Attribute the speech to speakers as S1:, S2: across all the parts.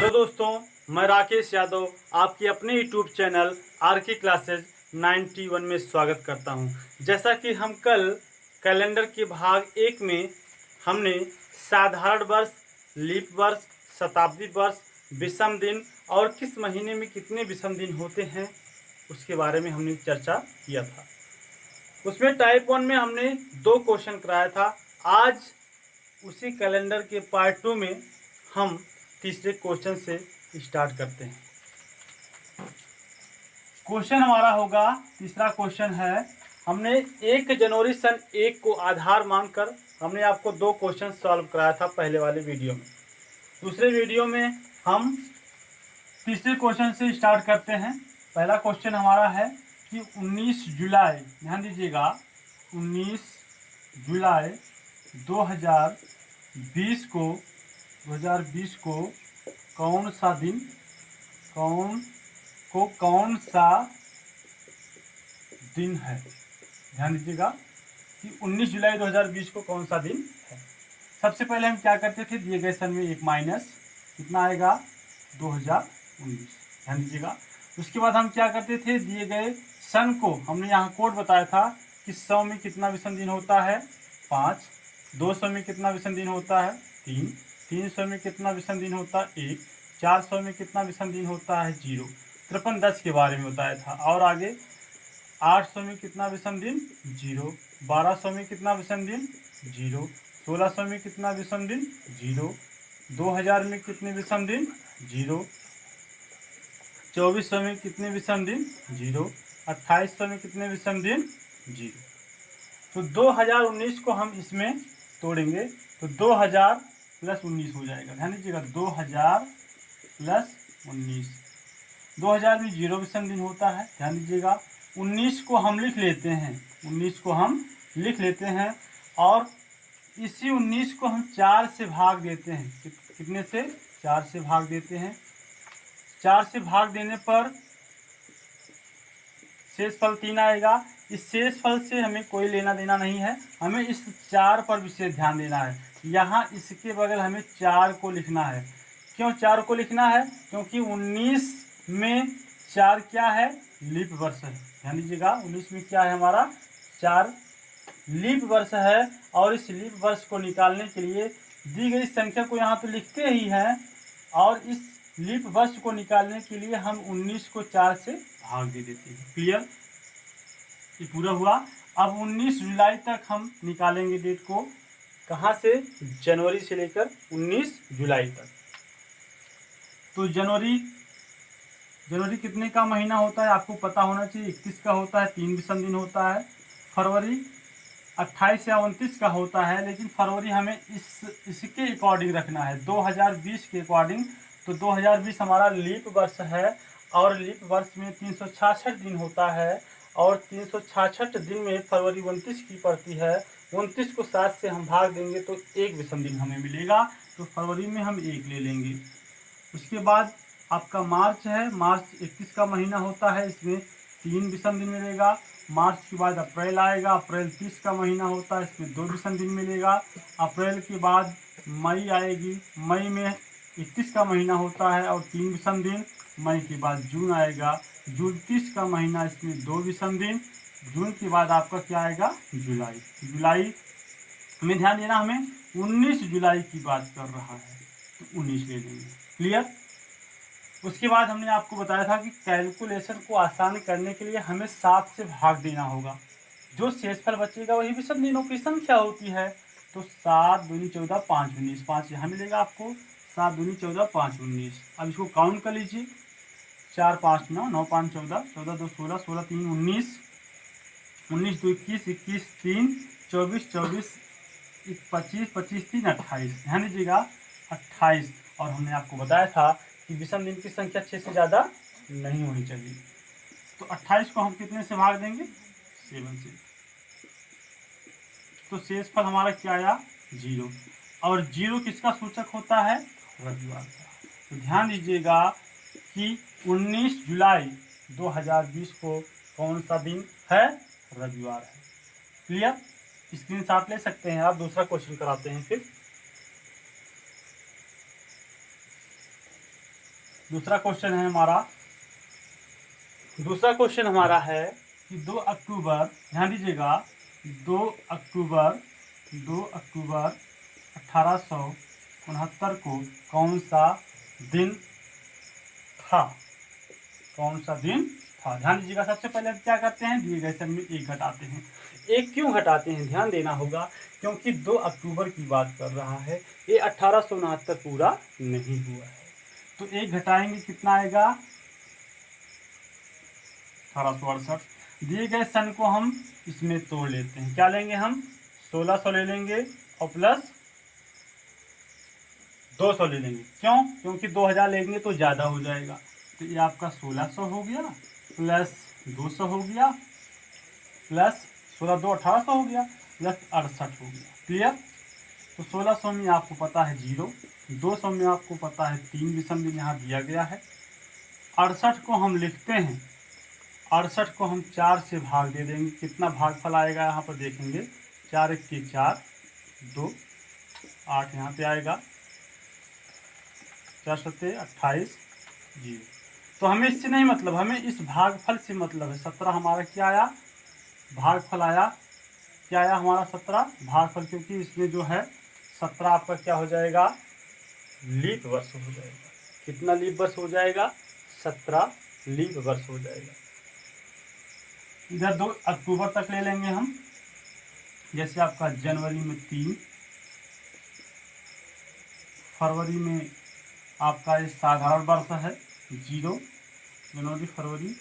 S1: Hello दोस्तों, मैं राकेश यादव आपकी अपने यूट्यूब चैनल आर के क्लासेज 91 में स्वागत करता हूं। जैसा कि हम कल कैलेंडर के भाग 1 में हमने साधारण वर्ष, लीप वर्ष, शताब्दी वर्ष, विषम दिन और किस महीने में कितने विषम दिन होते हैं उसके बारे में हमने चर्चा किया था। उसमें टाइप 1 में हमने 2 क्वेश्चन कराया था। आज उसी कैलेंडर के पार्ट 2 में हम तीसरे क्वेश्चन से स्टार्ट करते हैं। क्वेश्चन हमारा होगा, तीसरा क्वेश्चन है, हमने 1 जनवरी सन 1 को आधार मानकर हमने आपको 2 क्वेश्चन सॉल्व कराया था पहले वाले वीडियो में। दूसरे वीडियो में हम तीसरे क्वेश्चन से स्टार्ट करते हैं। पहला क्वेश्चन हमारा है कि 19 जुलाई, ध्यान दीजिएगा, 19 जुलाई 2020 को कौन सा दिन है। ध्यान दीजिएगा कि 19 जुलाई 2020 को कौन सा दिन है। सबसे पहले हम क्या करते थे, दिए गए सन में एक माइनस कितना आएगा 2019। ध्यान दीजिएगा। उसके बाद हम क्या करते थे, दिए गए सन को हमने यहाँ कोड बताया था कि 100 में कितना विषम दिन होता है 5, 200 में कितना विषम दिन होता है 3, 300 में कितना विषम दिन होता है 1, 400 में कितना विषम दिन होता है 0, 53 10 के बारे में बताया था। और आगे 800 में कितना विषम दिन 0, 1200 में कितना विषम दिन 0, 1600 में कितना विषम दिन 0, 2000 में कितने विषम दिन 0, 2400 में कितने विषम दिन 0, 2800 में कितने विषम दिन 0। तो 2019 को हम इसमें तोड़ेंगे तो 2000 प्लस 19 हो जाएगा। ध्यान दीजिएगा, 2000 प्लस 19, 2000 में 0 विषम दिन होता है। ध्यान दीजिएगा, 19 को हम लिख लेते हैं, 19 को हम लिख लेते हैं और इसी 19 को हम 4 से भाग देते हैं। कितने से? 4 से भाग देते हैं। 4 से भाग देने पर शेषफल 3 आएगा। इस शेषफल से हमें कोई लेना देना नहीं है, हमें इस 4 पर विशेष ध्यान देना है। यहाँ इसके बगल हमें 4 को लिखना है। क्यों 4 को लिखना है? क्योंकि 19 में 4 क्या है? लीप वर्ष है। ध्यान दीजिएगा, 19 में क्या है हमारा? 4 लीप वर्ष है। और इस लीप वर्ष को निकालने के लिए दी गई संख्या को यहाँ तो लिखते ही हैं, और इस लीप वर्ष को निकालने के लिए हम 19 को 4 से भाग दे देते हैं। क्लियर? ये पूरा हुआ। अब 19 जुलाई तक हम निकालेंगे डेट को। कहाँ से? जनवरी से लेकर 19 जुलाई तक। तो जनवरी कितने का महीना होता है आपको पता होना चाहिए। 21 का होता है, 3 विषम दिन होता है। फरवरी 28 या 29 का होता है, लेकिन फरवरी हमें इसके अकॉर्डिंग रखना है, 2020 के अकॉर्डिंग। तो 2020 हमारा लीप वर्ष है और लीप वर्ष में 366 दिन होता है, और 366 दिन में फरवरी 29 की पड़ती है। 29 को 7 से हम भाग देंगे तो 1 विषम दिन हमें मिलेगा। तो फरवरी में हम 1 ले लेंगे। उसके बाद आपका मार्च है, मार्च 21 का महीना होता है, इसमें 3 विषम दिन मिलेगा। मार्च के बाद अप्रैल आएगा, अप्रैल 30 का महीना होता है, इसमें 2 विषम दिन मिलेगा। अप्रैल के बाद मई आएगी, मई में 31 का महीना होता है और 3 विषम दिन। मई के बाद जून आएगा, जून 30 का महीना, इसमें 2 विषम दिन। जून के बाद आपका क्या आएगा? जुलाई। जुलाई में ध्यान देना, हमें 19 जुलाई की बात कर रहा है तो 19 ले लेंगे। क्लियर? उसके बाद हमने आपको बताया था कि कैलकुलेशन को आसान करने के लिए हमें 7 से भाग देना होगा। जो शेषफल बचेगा वही विषम दिनों की संख्या होती है। तो 7 दूनी 14 5 19, 5 यहाँ मिलेगा आपको, 7 दूनी 14 5 19। अब इसको काउंट कर लीजिए, 4 5 9, 9 5 14, 14 2 16, 16 3 19, 19 2 21, 21 3 24, 24 25, 25 3 28। ध्यान दीजिएगा 28। और हमने आपको बताया था कि विषम दिन की संख्या 6 से ज़्यादा नहीं होनी चाहिए। तो 28 को हम कितने से भाग देंगे? 7 से। तो शेषफल हमारा क्या आया? 0। और 0 किसका सूचक होता है? रविवार का। तो ध्यान दीजिएगा कि 19 जुलाई 2020 को कौन सा दिन है? रविवार है। क्लियर? स्क्रीनशॉट ले सकते हैं आप। दूसरा क्वेश्चन कराते हैं फिर। दूसरा क्वेश्चन है हमारा, दूसरा क्वेश्चन हमारा है कि 2 अक्टूबर, ध्यान दीजिएगा, 2 अक्टूबर 2 अक्टूबर 1869 को कौन सा दिन था? कौन सा दिन था? ध्यान दीजिएगा। सबसे पहले हम क्या करते हैं, दिए गए सब में एक घटाते हैं। एक क्यों घटाते हैं, ध्यान देना होगा, क्योंकि 2 अक्टूबर की बात कर रहा है, ये 1869 पूरा नहीं हुआ है। तो एक घटाएंगे, कितना आएगा? 1868। दिए गए सन को हम इसमें तोड़ लेते हैं। क्या लेंगे हम? 1600 ले लेंगे और प्लस 200 ले लेंगे। क्यों? क्योंकि 2000 लेंगे तो ज़्यादा हो जाएगा। तो ये आपका 1600 हो गया, प्लस 200 हो गया, प्लस 16 2 1800 हो गया, प्लस 68 हो गया। क्लियर? तो 1600 में आपको पता है 0, 200 में आपको पता है 3 विषम दिन यहाँ दिया गया है। 68 को हम लिखते हैं, 68 को हम 4 से भाग दे देंगे। कितना भागफल आएगा यहाँ पर देखेंगे, 4 1 के 4, 2 8 यहाँ पे आएगा, 4 7 28 0। तो हमें इससे नहीं मतलब, हमें इस भागफल से मतलब है। 17 हमारा क्या आया? भागफल आया। क्या आया हमारा? 17 भागफल, क्योंकि इसमें जो है 17 आपका क्या हो जाएगा? लीप वर्ष हो जाएगा। कितना लीप वर्ष हो जाएगा? 17 लीप वर्ष हो जाएगा। इधर 2 अक्टूबर तक ले लेंगे हम। जैसे आपका जनवरी में 3, फरवरी में आपका ये साधारण वर्ष है 0, जनवरी फरवरी।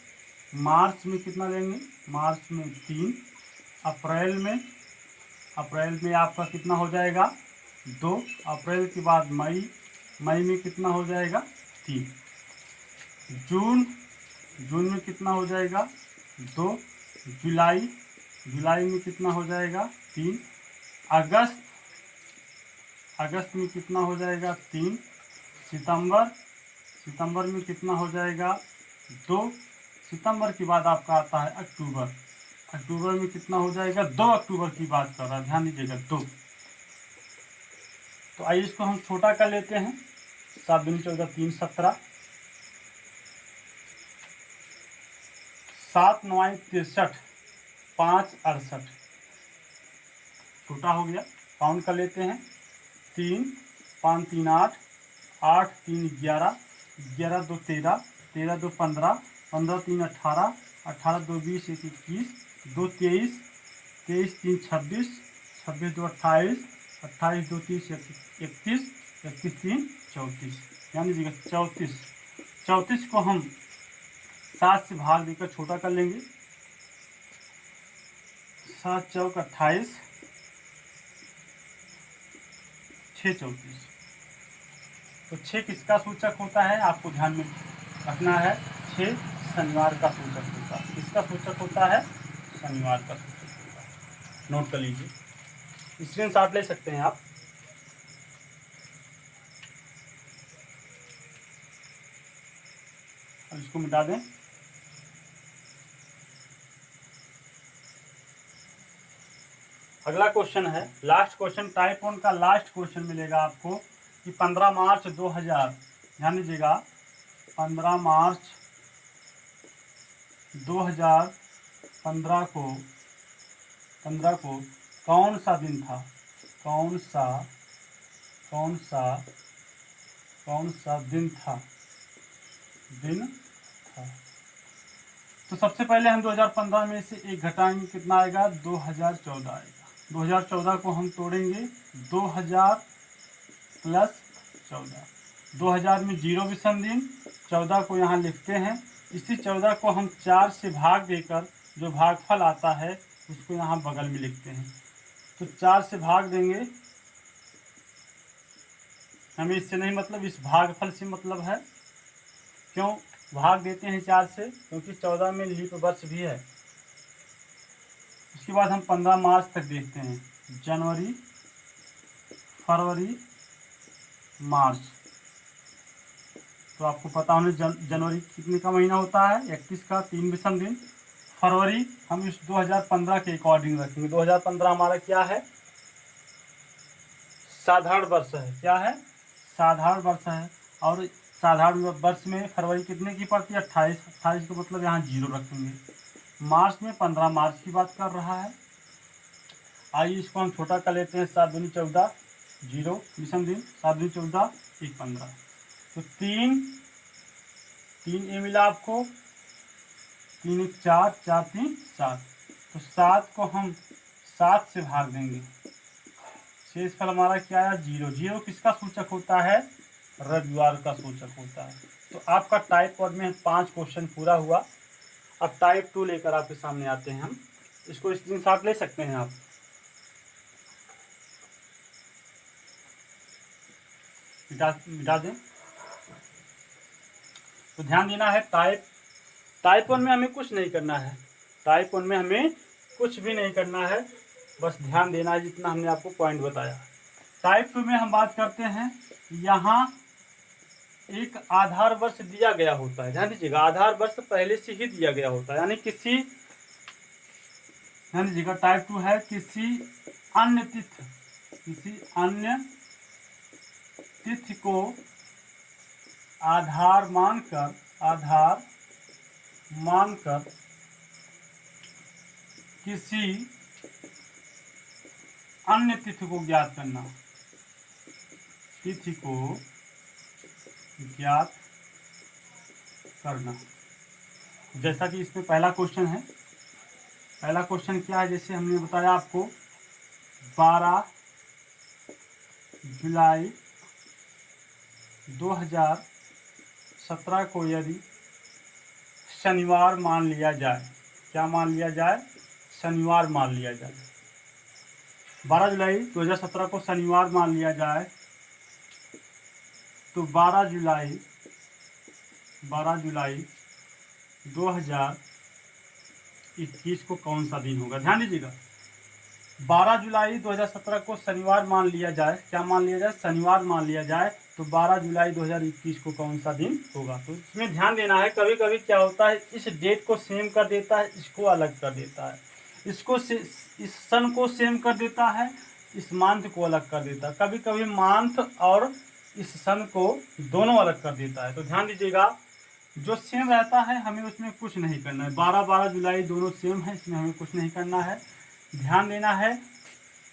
S1: मार्च में कितना लेंगे? मार्च में 3। अप्रैल में आपका कितना हो जाएगा? 2। अप्रैल के बाद मई में कितना हो जाएगा? 3। जून में कितना हो जाएगा? 2। जुलाई में कितना हो जाएगा? 3। अगस्त में कितना हो जाएगा? 3। सितंबर में कितना हो जाएगा? 2। सितंबर के बाद आपका आता है अक्टूबर में कितना हो जाएगा? 2 अक्टूबर की बात कर रहा है, ध्यान दीजिएगा 2। तो आइए इसको हम छोटा कर लेते हैं। 7 दूनी 14 3 17, 7 9 63, 5 68, छोटा हो गया। काउंट कर लेते हैं। 3 5 3 8, 8 3 11, 11 2 13, 13 2 15, 15 3 18, 18 2 20, 1 21, 2 23, 23 3 26, 26 2 28, 28 2 30 31, 31 3 34। ध्यान दीजिएगा 34 को हम 7 से भाग देकर छोटा कर लेंगे। 7 चौक 28, 6 34। तो 6 किसका सूचक होता है? आपको ध्यान में रखना है, 6 शनिवार का सूचक होता है। किसका सूचक होता है? शनिवार का सूचक होता है। नोट कर लीजिए, स्क्रीनशॉट ले सकते हैं आप। अब इसको मिटा दें। अगला क्वेश्चन है, लास्ट क्वेश्चन, टाइप 1 का लास्ट क्वेश्चन मिलेगा आपको कि 15 मार्च 2000, ध्यान दीजिएगा, 15 मार्च 2015 को कौन सा दिन था? कौन सा दिन था? तो सबसे पहले हम 2015 में से एक घटाएंगे, कितना आएगा? 2014 आएगा। 2014 को हम तोड़ेंगे, 2000 प्लस 14। 2000 में 0 विषम दिन, 14 को यहाँ लिखते हैं। इसी 14 को हम 4 से भाग देकर जो भागफल आता है उसको यहाँ बगल में लिखते हैं। तो 4 से भाग देंगे, हमें इससे नहीं मतलब, इस भागफल से मतलब है। क्यों भाग देते हैं 4 से? क्योंकि 14 में लीप वर्ष भी है। उसके बाद हम 15 मार्च तक देखते हैं, जनवरी फरवरी मार्च। तो आपको पता होने जनवरी कितने का महीना होता है? 31 का, 3 विषम दिन। फरवरी हम इस 2015 के अकॉर्डिंग रखेंगे। 2015 हमारा क्या है? साधारण वर्ष है। क्या है? साधारण वर्ष है। और साधारण वर्ष में फरवरी कितने की पड़ती है? 28। 28 का मतलब यहाँ 0 रखेंगे। मार्च में 15 मार्च की बात कर रहा है। आइए इसको हम छोटा कर लेते हैं। 7 दूनी 14, 0 विषम दिन। 7 दूनी 14, 1 15। तो 3 ए मिला आपको। 3 1 4, 4 3 7। तो 7 को हम 7 से भाग देंगे। शेष फल हमारा क्या आया? 0। 0 किसका सूचक होता है? रविवार का सूचक होता है। तो आपका टाइप 1 में 5 क्वेश्चन पूरा हुआ। अब टाइप 2 लेकर आपके सामने आते हैं हम। इसको स्क्रीनशॉट ले सकते हैं आप। मिटा दें। तो ध्यान देना है, टाइप 1 में हमें कुछ नहीं करना है। टाइप 1 में हमें कुछ भी नहीं करना है, बस ध्यान देना है जितना हमने आपको पॉइंट बताया। टाइप 2 में हम बात करते हैं। यहाँ एक आधार वर्ष दिया गया होता है। ध्यान दीजिएगा, आधार वर्ष पहले से ही दिया गया होता है। यानी ध्यान दीजिएगा, टाइप 2 है किसी अन्य तिथि को आधार मानकर किसी अन्य तिथि को ज्ञात करना। तिथि को ज्ञात करना। जैसा कि इसमें पहला क्वेश्चन है। पहला क्वेश्चन क्या है? जैसे हमने बताया आपको, 12 जुलाई 2017 को यदि शनिवार मान लिया जाए। क्या मान लिया जाए? शनिवार मान लिया जाए। 12 जुलाई 2017 को शनिवार मान लिया जाए तो 12 जुलाई 2021 को कौन सा दिन होगा? ध्यान दीजिएगा, 12 जुलाई 2017 को शनिवार मान लिया जाए। क्या मान लिया जाए? शनिवार मान लिया जाए। तो 12 जुलाई 2021 को कौन सा दिन होगा? तो इसमें ध्यान देना है, कभी कभी क्या होता है, इस डेट को सेम कर देता है, इसको अलग कर देता है, इस सन को सेम कर देता है, इस मंथ को अलग कर देता है। कभी कभी मंथ और इस सन को दोनों अलग कर देता है। तो ध्यान दीजिएगा, जो सेम रहता है हमें उसमें कुछ नहीं करना है। 12 जुलाई दोनों सेम है, इसमें हमें कुछ नहीं करना है। ध्यान देना है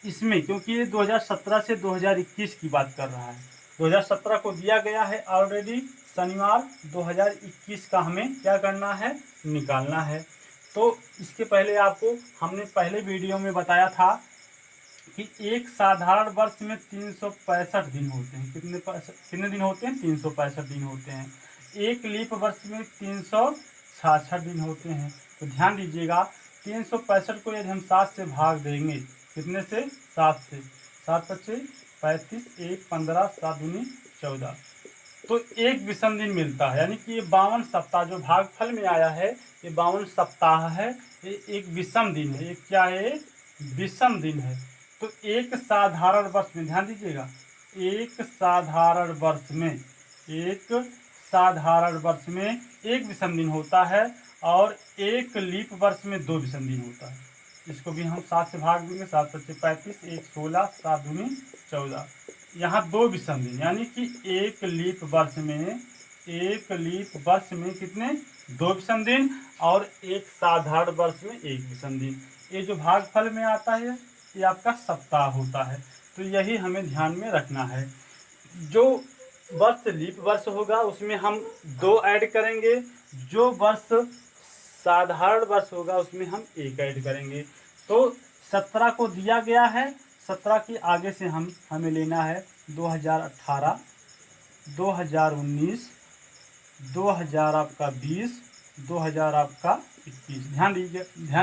S1: इसमें, क्योंकि ये 2017 से 2021 की बात कर रहा है। 2017 को दिया गया है ऑलरेडी शनिवार, 2021 का हमें क्या करना है? निकालना है। तो इसके पहले आपको हमने पहले वीडियो में बताया था कि एक साधारण वर्ष में 365 दिन होते हैं। कितने दिन होते हैं? 365 दिन होते हैं। एक लीप वर्ष में 366 दिन होते हैं। तो ध्यान दीजिएगा, 365 को यदि हम 7 से भाग देंगे, कितने से? 7 से। 7 बच्चे 35, 1 15, 7 दूनी 14। तो एक विषम दिन मिलता है। यानी कि ये 52 सप्ताह जो भागफल में आया है, ये 52 सप्ताह है। ये एक विषम दिन है। ये क्या है? विषम दिन है। तो एक साधारण वर्ष में, ध्यान दीजिएगा, एक साधारण वर्ष में एक विषम दिन होता है और एक लीप वर्ष में 2 विषम दिन होता है। इसको भी हम 7 से भाग देंगे। 7 पच्चीस 35, 1 16, 7 दूनी 14। यहाँ 2 विषम दिन, यानी कि एक लीप वर्ष में कितने? 2 विषम दिन और एक साधारण वर्ष में 1 विषम दिन। ये जो भागफल में आता है ये आपका सप्ताह होता है। तो यही हमें ध्यान में रखना है। जो वर्ष लीप वर्ष होगा उसमें हम 2 ऐड करेंगे, जो वर्ष साधारण वर्ष होगा उसमें हम 1 ऐड करेंगे। तो 17 को दिया गया है, 17 के आगे से हमें लेना है 2018, 2019, 2020, 2021। ध्यान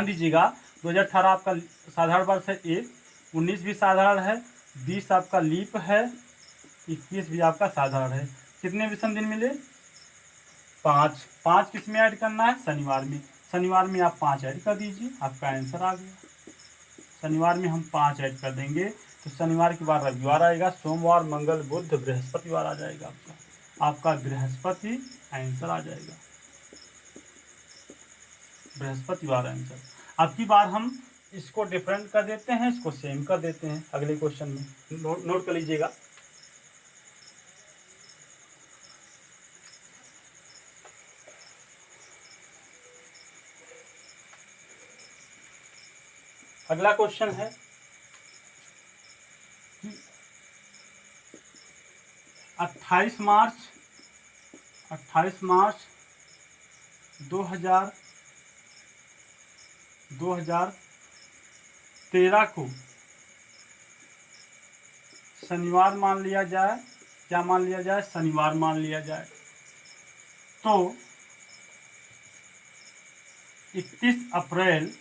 S1: दीजिएगा, 2018 आपका साधारण वर्ष है 1, 19 भी साधारण है, 20 आपका लीप है, 21 भी आपका साधारण है। कितने विषम दिन मिले? 5। 5 किस में ऐड करना है? शनिवार में। शनिवार में आप 5 ऐड कर दीजिए, आपका आंसर आ गया। शनिवार में हम 5 ऐड कर देंगे तो शनिवार के बाद रविवार आएगा, सोमवार मंगल बुध बृहस्पतिवार आ जाएगा। आपका बृहस्पति आंसर आ जाएगा, बृहस्पतिवार आंसर। अब की बार हम इसको डिफरेंट कर देते हैं, इसको सेम कर देते हैं अगले क्वेश्चन में। नोट कर लीजिएगा। अगला क्वेश्चन है कि 28 मार्च 2013 को शनिवार मान लिया जाए। क्या मान लिया जाए? शनिवार मान लिया जाए। तो 31 अप्रैल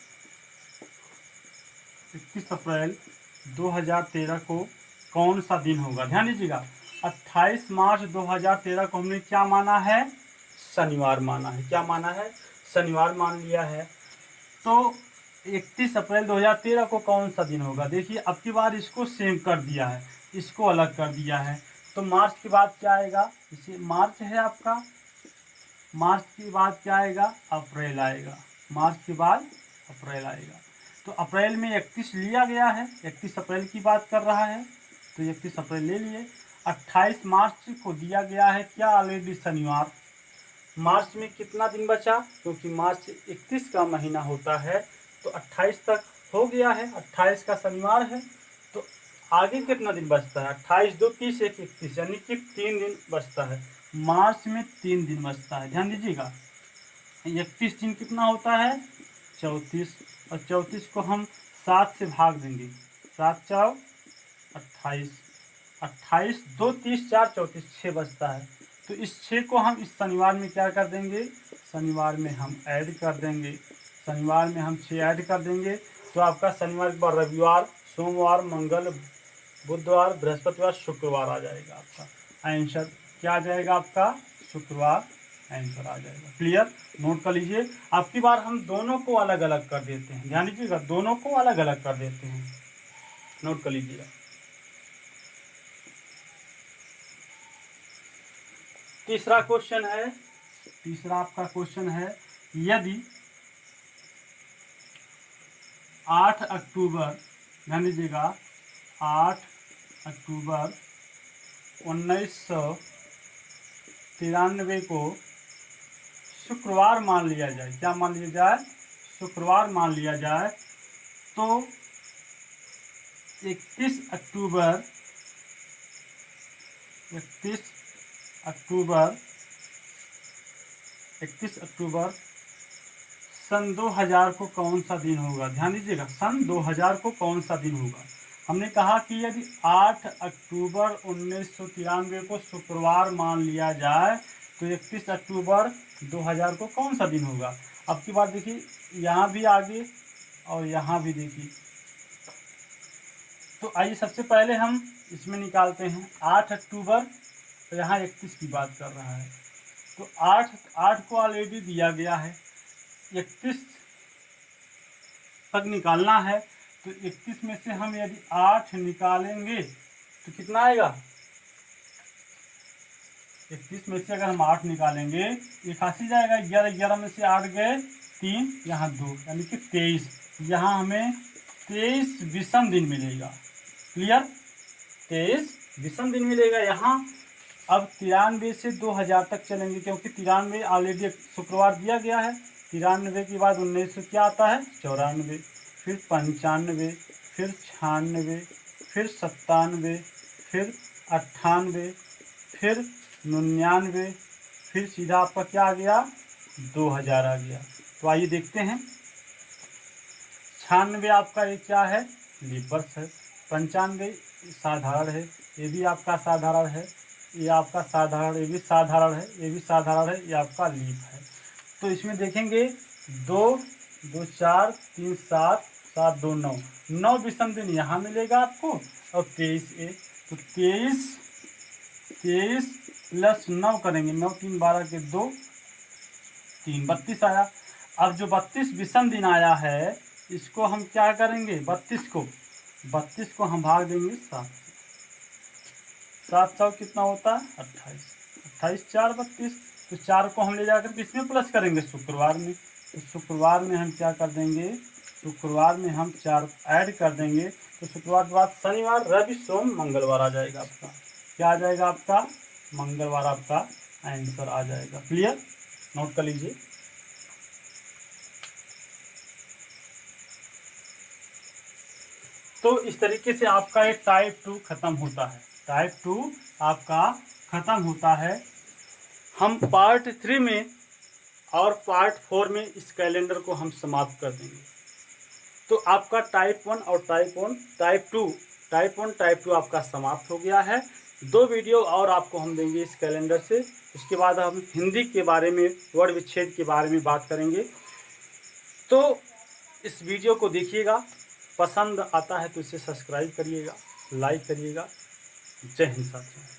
S1: 2013 को कौन सा दिन होगा? ध्यान दीजिएगा, 28 मार्च 2013 को हमने क्या माना है? शनिवार माना है। क्या माना है? शनिवार मान लिया है। तो 31 अप्रैल 2013 को कौन सा दिन होगा? देखिए, अब की बार इसको सेव कर दिया है, इसको अलग कर दिया है। तो मार्च के बाद क्या आएगा? इसे मार्च है आपका, मार्च के बाद क्या आएगा? अप्रैल आएगा। मार्च के बाद अप्रैल आएगा। तो अप्रैल में 31 लिया गया है, 31 अप्रैल की बात कर रहा है, तो 31 अप्रैल ले लिए। 28 मार्च को दिया गया है क्या? ऑलरेडी शनिवार। मार्च में कितना दिन बचा? क्योंकि मार्च 31 का महीना होता है, तो 28 तक हो गया है, 28 का शनिवार है। तो आगे कितना दिन बचता है? 28 2 30 1 31, यानी कि 3 दिन बचता है। मार्च में 3 दिन बचता है। ध्यान दीजिएगा, 31 दिन कितना होता है? 34, और 34 को हम 7 से भाग देंगे, 7 4 28, 28 2 30 4 34, 6 बचता है। तो इस 6 को हम इस शनिवार में क्या कर देंगे? शनिवार में हम ऐड कर देंगे। शनिवार में हम 6 ऐड कर देंगे, तो आपका शनिवार के बाद रविवार, सोमवार, मंगल, बुधवार, बृहस्पतिवार, शुक्रवार आ जाएगा। आपका आंसर क्या आ जाएगा? आपका शुक्रवार आंसर आ जाएगा। क्लियर? नोट कर लीजिए। अब की बार हम दोनों को अलग अलग कर देते हैं। ध्यान दीजिएगा, दोनों को अलग अलग कर देते हैं। नोट कर लीजिएगा। तीसरा क्वेश्चन है, तीसरा आपका क्वेश्चन है, यदि 8 अक्टूबर, ध्यान दीजिएगा, 8 अक्टूबर 1993 को शुक्रवार मान लिया जाए। क्या मान लिया जाए? शुक्रवार मान लिया जाए। तो 31 अक्टूबर 31 अक्टूबर सन 2000 को कौन सा दिन होगा? ध्यान दीजिएगा, सन 2000 को कौन सा दिन होगा? हमने कहा कि यदि 8 अक्टूबर 1993 को शुक्रवार मान लिया जाए, तो 31 अक्टूबर 2000 को कौन सा दिन होगा? अब की बात देखिए, यहाँ भी आगे और यहाँ भी देखिए। तो आइए सबसे पहले हम इसमें निकालते हैं 8 अक्टूबर, तो यहाँ 31 की बात कर रहा है, तो 8 को ऑलरेडी दिया गया है, 31 तक निकालना है। तो 31 में से हम यदि 8 निकालेंगे तो कितना आएगा? 31 में से अगर हम 8 निकालेंगे, एक हासिल जाएगा, 11 में से 8 गए 3, यहाँ 2, यानी कि 23। यहाँ हमें 23 विषम दिन मिलेगा। क्लियर? 23 विषम दिन मिलेगा यहाँ। अब 93 से 2000 तक चलेंगे, क्योंकि 93 ऑलरेडी शुक्रवार दिया गया है। 93 के बाद 1900 क्या आता है? 94, फिर 95, फिर 96, फिर 97, फिर 98, फिर 99, फिर सीधा आपका क्या आ गया? 2000 आ गया। तो आइए देखते हैं। 96 आपका ये क्या है? लीप वर्ष है। 95 साधारण है, ये भी आपका साधारण है, ये आपका साधारण, ये भी साधारण है, ये भी साधारण है, ये आपका लीप है। तो इसमें देखेंगे 2 2 4 3 7 7 2 9, 9 विषम दिन यहाँ मिलेगा आपको, और 23 एक, तो 23 प्लस 9 करेंगे, 9 3 12 के 2 3, 32 आया। अब जो 32 विषम दिन आया है, इसको हम क्या करेंगे? 32 को हम भाग देंगे 7 से। 7 7 कितना होता है? 28, 28 4 32। तो 4 को हम ले जाकर किसमें प्लस करेंगे? शुक्रवार में। तो शुक्रवार में हम क्या कर देंगे? शुक्रवार में हम 4 ऐड कर देंगे, तो शुक्रवार के बाद शनिवार, रवि, सोम, मंगलवार आ जाएगा आपका। क्या आ जाएगा आपका? मंगलवार आपका आंसर आ जाएगा। क्लियर? नोट कर लीजिए। तो इस तरीके से आपका ये टाइप 2 खत्म होता है। टाइप 2 आपका खत्म होता है। हम पार्ट 3 में और पार्ट 4 में इस कैलेंडर को हम समाप्त कर देंगे। तो आपका टाइप 1 और टाइप 2 आपका समाप्त हो गया है। 2 वीडियो और आपको हम देंगे इस कैलेंडर से। उसके बाद हम हिंदी के बारे में, वर्ण विच्छेद के बारे में बात करेंगे। तो इस वीडियो को देखिएगा, पसंद आता है तो इसे सब्सक्राइब करिएगा, लाइक करिएगा। जय हिंद साथियों।